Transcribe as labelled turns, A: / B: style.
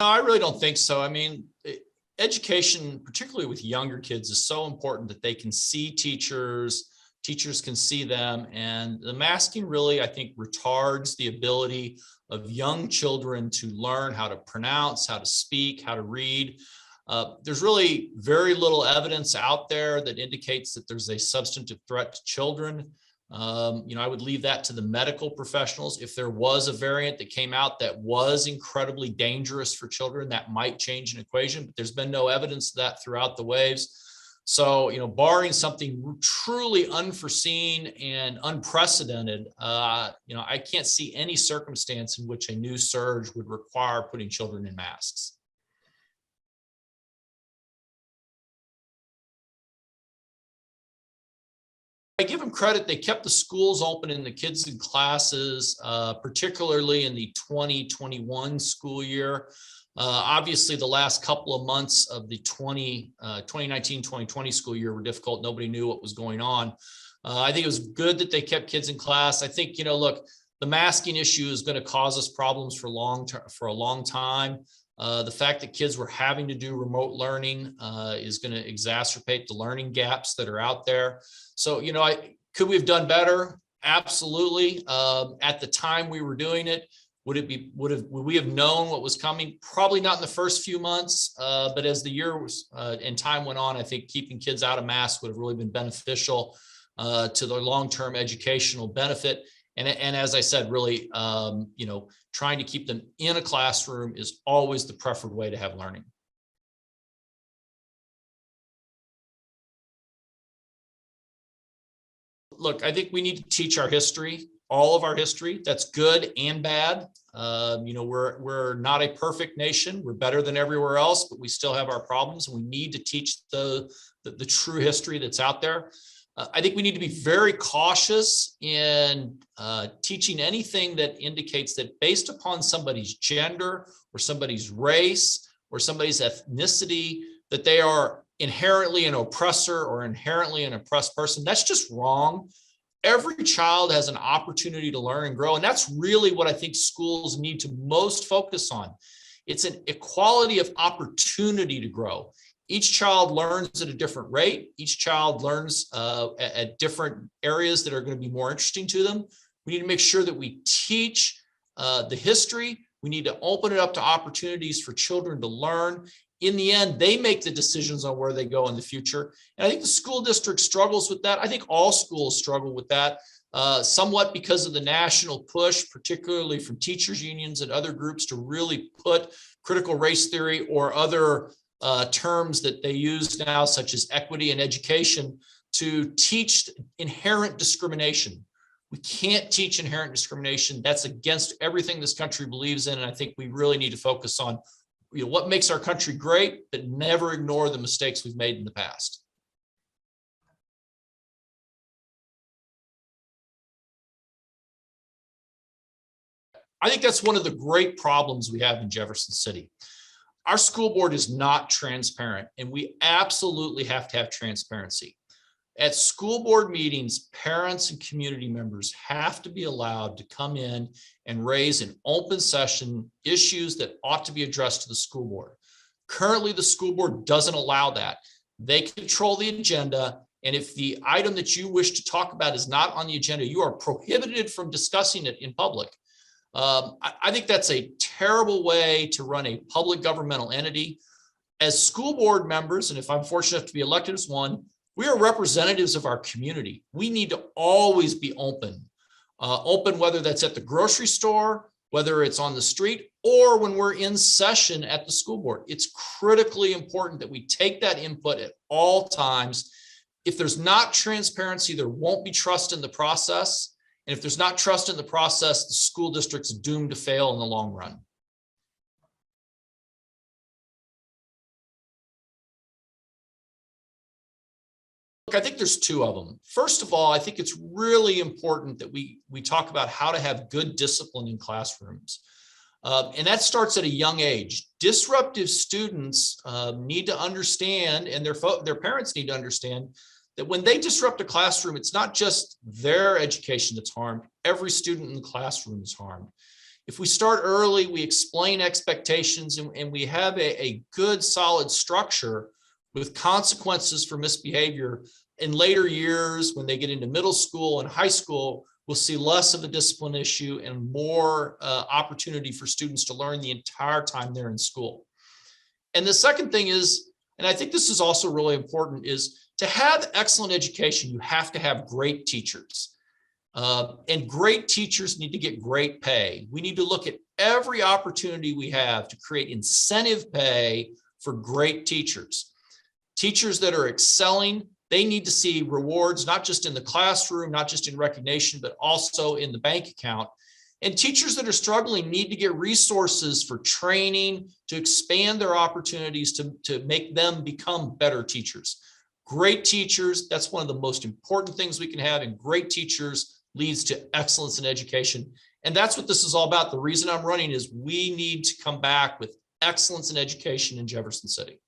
A: No, I really don't think so. I mean, education, particularly with younger kids, is so important that they can see teachers, teachers can see them, and the masking really, I think, retards the ability of young children to learn how to pronounce, how to speak, how to read. There's really very little evidence out there that indicates that there's a substantive threat to children. I would leave that to the medical professionals. If there was a variant that came out that was incredibly dangerous for children, that might change an equation, but there's been no evidence of that throughout the waves. So, barring something truly unforeseen and unprecedented, I can't see any circumstance in which a new surge would require putting children in masks. I give them credit. They kept the schools open and the kids in classes, particularly in the 2021 school year. Obviously, the last couple of months of the 2019-2020 school year were difficult. Nobody knew what was going on. I think it was good that they kept kids in class. I think, look, the masking issue is going to cause us problems for a long time. The fact that kids were having to do remote learning is going to exacerbate the learning gaps that are out there. So, could we have done better? Absolutely. At the time we were doing it, would we have known what was coming? Probably not in the first few months, but as the year and time went on, I think keeping kids out of masks would have really been beneficial to their long-term educational benefit. And as I said, really, trying to keep them in a classroom is always the preferred way to have learning. Look, I think we need to teach our history, all of our history. That's good and bad. We're not a perfect nation. We're better than everywhere else, but we still have our problems. And we need to teach the true history that's out there. I think we need to be very cautious in teaching anything that indicates that based upon somebody's gender or somebody's race or somebody's ethnicity, that they are inherently an oppressor or inherently an oppressed person. That's just wrong. Every child has an opportunity to learn and grow. And that's really what I think schools need to most focus on. It's an equality of opportunity to grow. Each child learns at a different rate. Each child learns at different areas that are going to be more interesting to them. We need to make sure that we teach the history. We need to open it up to opportunities for children to learn. In the end, they make the decisions on where they go in the future. And I think the school district struggles with that. I think all schools struggle with that, somewhat because of the national push, particularly from teachers unions and other groups, to really put critical race theory or other terms that they use now, such as equity and education, to teach inherent discrimination. We can't teach inherent discrimination. That's against everything this country believes in. And I think we really need to focus on what makes our country great, but never ignore the mistakes we've made in the past. I think that's one of the great problems we have in Jefferson City. Our school board is not transparent, and we absolutely have to have transparency. At school board meetings, parents and community members have to be allowed to come in and raise in open session issues that ought to be addressed to the school board. Currently, the school board doesn't allow that. They control the agenda, and if the item that you wish to talk about is not on the agenda, you are prohibited from discussing it in public. I think that's a terrible way to run a public governmental entity. As school board members, and if I'm fortunate enough to be elected as one, we are representatives of our community. We need to always be open, whether that's at the grocery store, whether it's on the street, or when we're in session at the school board. It's critically important that we take that input at all times. If there's not transparency, there won't be trust in the process. And if there's not trust in the process, the school district's doomed to fail in the long run. Look, I think there's two of them. First of all, I think it's really important that we talk about how to have good discipline in classrooms. And that starts at a young age. Disruptive students need to understand, and their parents need to understand, that when they disrupt a classroom, it's not just their education that's harmed. Every student in the classroom is harmed. If we start early, we explain expectations, and we have a good solid structure with consequences for misbehavior, in later years, when they get into middle school and high school, we'll see less of a discipline issue and more opportunity for students to learn the entire time they're in school. And the second thing is, and I think this is also really important, is to have excellent education, you have to have great teachers. And great teachers need to get great pay. We need to look at every opportunity we have to create incentive pay for great teachers. Teachers that are excelling, they need to see rewards, not just in the classroom, not just in recognition, but also in the bank account. And teachers that are struggling need to get resources for training, to expand their opportunities, to make them become better teachers. Great teachers, that's one of the most important things we can have, and great teachers leads to excellence in education. And that's what this is all about. The reason I'm running is we need to come back with excellence in education in Jefferson City.